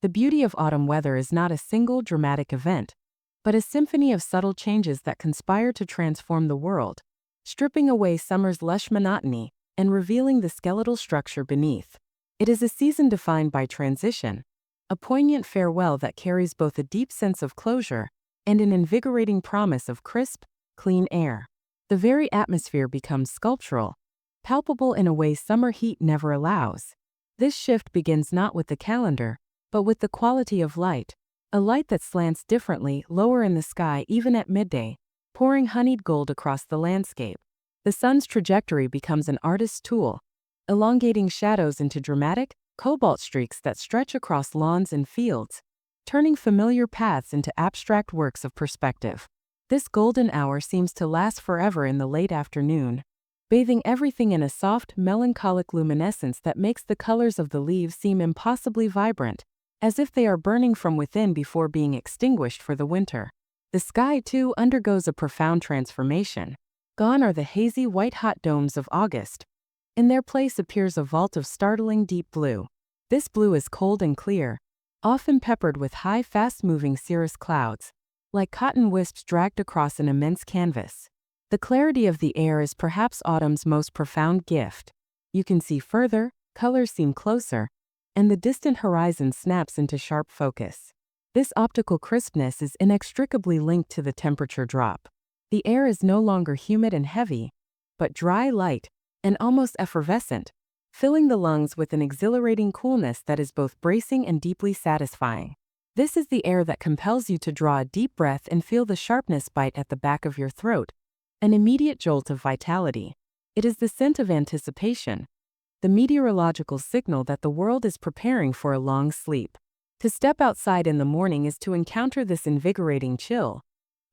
The beauty of autumn weather is not a single dramatic event, but a symphony of subtle changes that conspire to transform the world, stripping away summer's lush monotony and revealing the skeletal structure beneath. It is a season defined by transition, a poignant farewell that carries both a deep sense of closure and an invigorating promise of crisp, clean air. The very atmosphere becomes sculptural, palpable in a way summer heat never allows. This shift begins not with the calendar, but with the quality of light, a light that slants differently lower in the sky even at midday, pouring honeyed gold across the landscape. The sun's trajectory becomes an artist's tool, elongating shadows into dramatic, cobalt streaks that stretch across lawns and fields, turning familiar paths into abstract works of perspective. This golden hour seems to last forever in the late afternoon, bathing everything in a soft, melancholic luminescence that makes the colors of the leaves seem impossibly vibrant, as if they are burning from within before being extinguished for the winter. The sky, too, undergoes a profound transformation. Gone are the hazy white-hot domes of August. In their place appears a vault of startling deep blue. This blue is cold and clear, often peppered with high, fast-moving cirrus clouds, like cotton wisps dragged across an immense canvas. The clarity of the air is perhaps autumn's most profound gift. You can see further, colors seem closer, and the distant horizon snaps into sharp focus. This optical crispness is inextricably linked to the temperature drop. The air is no longer humid and heavy, but dry, light, and almost effervescent, filling the lungs with an exhilarating coolness that is both bracing and deeply satisfying. This is the air that compels you to draw a deep breath and feel the sharpness bite at the back of your throat, an immediate jolt of vitality. It is the scent of anticipation, the meteorological signal that the world is preparing for a long sleep. To step outside in the morning is to encounter this invigorating chill,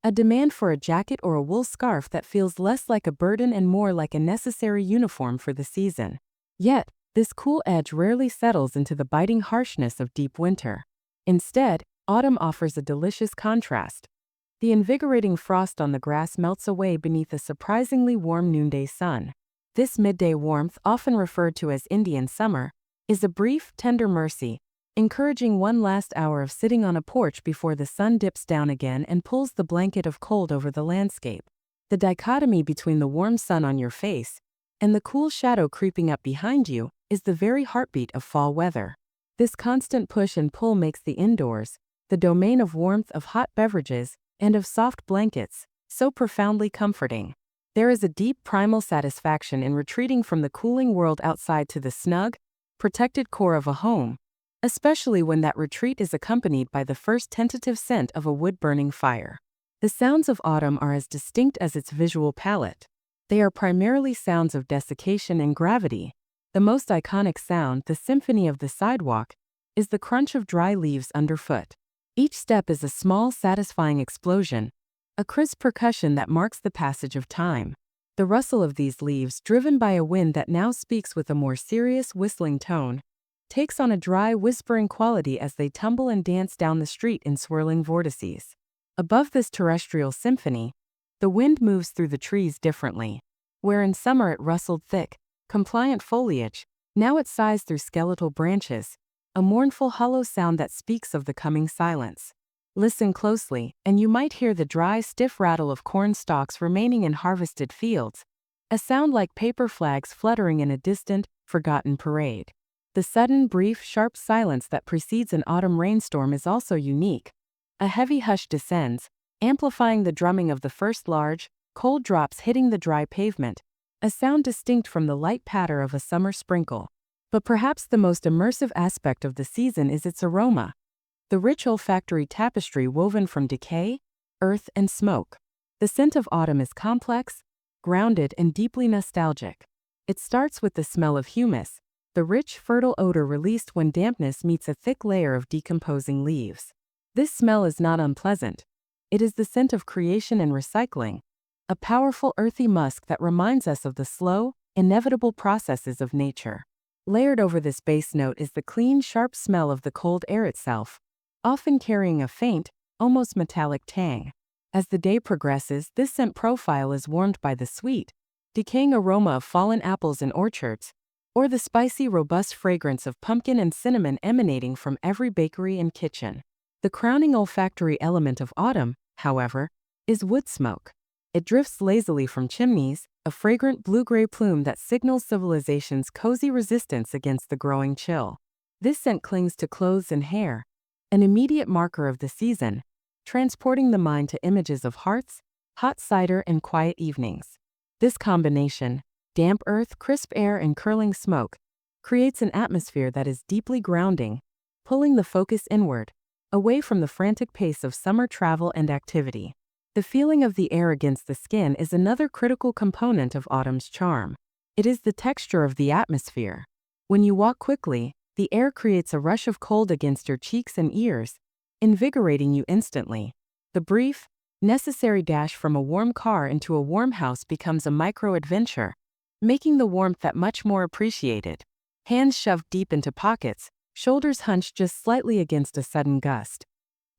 a demand for a jacket or a wool scarf that feels less like a burden and more like a necessary uniform for the season. Yet, this cool edge rarely settles into the biting harshness of deep winter. Instead, autumn offers a delicious contrast. The invigorating frost on the grass melts away beneath a surprisingly warm noonday sun. This midday warmth, often referred to as Indian summer, is a brief, tender mercy, encouraging one last hour of sitting on a porch before the sun dips down again and pulls the blanket of cold over the landscape. The dichotomy between the warm sun on your face and the cool shadow creeping up behind you is the very heartbeat of fall weather. This constant push and pull makes the indoors, the domain of warmth, of hot beverages, and of soft blankets, so profoundly comforting. There is a deep primal satisfaction in retreating from the cooling world outside to the snug, protected core of a home, especially when that retreat is accompanied by the first tentative scent of a wood-burning fire. The sounds of autumn are as distinct as its visual palette. They are primarily sounds of desiccation and gravity. The most iconic sound, the symphony of the sidewalk, is the crunch of dry leaves underfoot. Each step is a small, satisfying explosion, a crisp percussion that marks the passage of time. The rustle of these leaves, driven by a wind that now speaks with a more serious, whistling tone, takes on a dry, whispering quality as they tumble and dance down the street in swirling vortices. Above this terrestrial symphony, the wind moves through the trees differently. Where in summer it rustled thick, compliant foliage, now it sighs through skeletal branches, a mournful hollow sound that speaks of the coming silence. Listen closely, and you might hear the dry, stiff rattle of corn stalks remaining in harvested fields, a sound like paper flags fluttering in a distant, forgotten parade. The sudden, brief, sharp silence that precedes an autumn rainstorm is also unique. A heavy hush descends, amplifying the drumming of the first large, cold drops hitting the dry pavement, a sound distinct from the light patter of a summer sprinkle. But perhaps the most immersive aspect of the season is its aroma. The rich olfactory tapestry woven from decay, earth, and smoke. The scent of autumn is complex, grounded, and deeply nostalgic. It starts with the smell of humus, the rich, fertile odor released when dampness meets a thick layer of decomposing leaves. This smell is not unpleasant. It is the scent of creation and recycling, a powerful earthy musk that reminds us of the slow, inevitable processes of nature. Layered over this base note is the clean, sharp smell of the cold air itself, often carrying a faint, almost metallic tang. As the day progresses, this scent profile is warmed by the sweet, decaying aroma of fallen apples in orchards, or the spicy, robust fragrance of pumpkin and cinnamon emanating from every bakery and kitchen. The crowning olfactory element of autumn, however, is wood smoke. It drifts lazily from chimneys, a fragrant blue-gray plume that signals civilization's cozy resistance against the growing chill. This scent clings to clothes and hair, an immediate marker of the season, transporting the mind to images of hearths, hot cider, and quiet evenings. This combination, damp earth, crisp air, and curling smoke, creates an atmosphere that is deeply grounding, pulling the focus inward, away from the frantic pace of summer travel and activity. The feeling of the air against the skin is another critical component of autumn's charm. It is the texture of the atmosphere. When you walk quickly, the air creates a rush of cold against your cheeks and ears, invigorating you instantly. The brief, necessary dash from a warm car into a warm house becomes a micro-adventure, making the warmth that much more appreciated. Hands shoved deep into pockets, shoulders hunched just slightly against a sudden gust.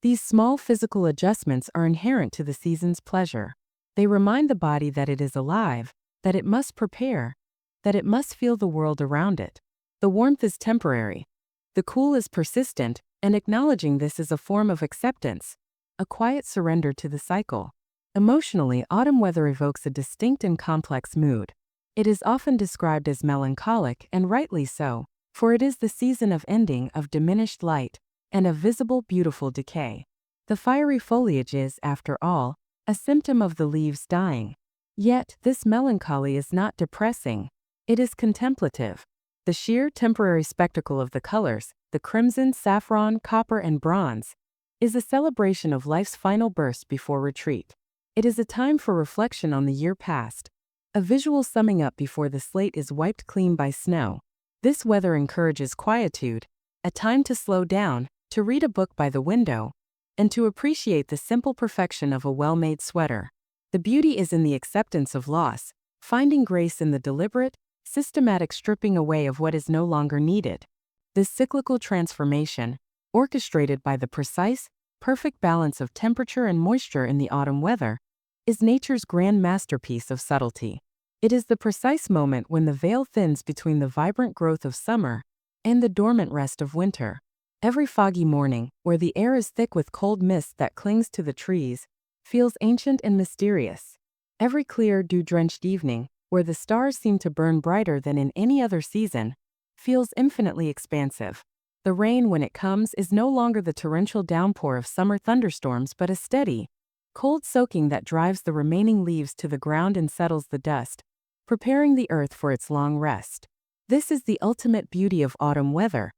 These small physical adjustments are inherent to the season's pleasure. They remind the body that it is alive, that it must prepare, that it must feel the world around it. The warmth is temporary. The cool is persistent, and acknowledging this is a form of acceptance, a quiet surrender to the cycle. Emotionally, autumn weather evokes a distinct and complex mood. It is often described as melancholic, and rightly so, for it is the season of ending, of diminished light, and of visible beautiful decay. The fiery foliage is, after all, a symptom of the leaves dying. Yet, this melancholy is not depressing. It is contemplative. The sheer temporary spectacle of the colors, the crimson, saffron, copper, and bronze, is a celebration of life's final burst before retreat. It is a time for reflection on the year past, a visual summing up before the slate is wiped clean by snow. This weather encourages quietude, a time to slow down, to read a book by the window, and to appreciate the simple perfection of a well-made sweater. The beauty is in the acceptance of loss, finding grace in the deliberate, systematic stripping away of what is no longer needed. This cyclical transformation, orchestrated by the precise, perfect balance of temperature and moisture in the autumn weather, is nature's grand masterpiece of subtlety. It is the precise moment when the veil thins between the vibrant growth of summer and the dormant rest of winter. Every foggy morning, where the air is thick with cold mist that clings to the trees, feels ancient and mysterious. Every clear, dew-drenched evening, where the stars seem to burn brighter than in any other season, feels infinitely expansive. The rain, when it comes, is no longer the torrential downpour of summer thunderstorms but a steady, cold soaking that drives the remaining leaves to the ground and settles the dust, preparing the earth for its long rest. This is the ultimate beauty of autumn weather.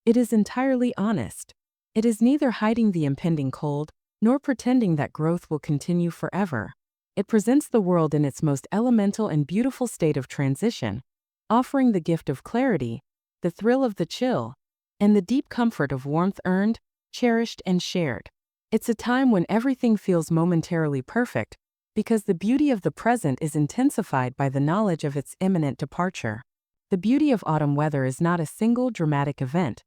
It is entirely honest. It is neither hiding the impending cold, nor pretending that growth will continue forever. It presents the world in its most elemental and beautiful state of transition, offering the gift of clarity, the thrill of the chill, and the deep comfort of warmth earned, cherished, and shared. It's a time when everything feels momentarily perfect, because the beauty of the present is intensified by the knowledge of its imminent departure. The beauty of autumn weather is not a single dramatic event,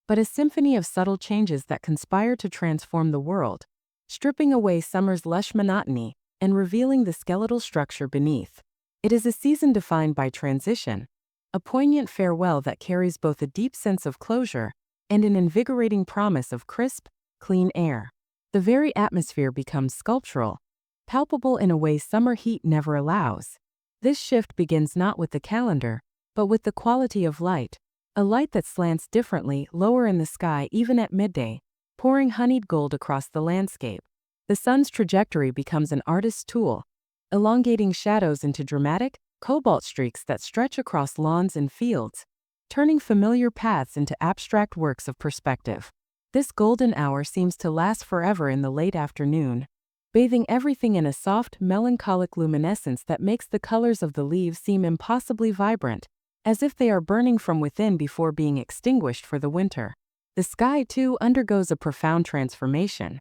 but a symphony of subtle changes that conspire to transform the world, stripping away summer's lush monotony and revealing the skeletal structure beneath. It is a season defined by transition, a poignant farewell that carries both a deep sense of closure and an invigorating promise of crisp, clean air. The very atmosphere becomes sculptural, palpable in a way summer heat never allows. This shift begins not with the calendar, but with the quality of light, a light that slants differently, lower in the sky even at midday, pouring honeyed gold across the landscape. The sun's trajectory becomes an artist's tool, elongating shadows into dramatic, cobalt streaks that stretch across lawns and fields, turning familiar paths into abstract works of perspective. This golden hour seems to last forever in the late afternoon, bathing everything in a soft, melancholic luminescence that makes the colors of the leaves seem impossibly vibrant, as if they are burning from within before being extinguished for the winter. The sky, too, undergoes a profound transformation.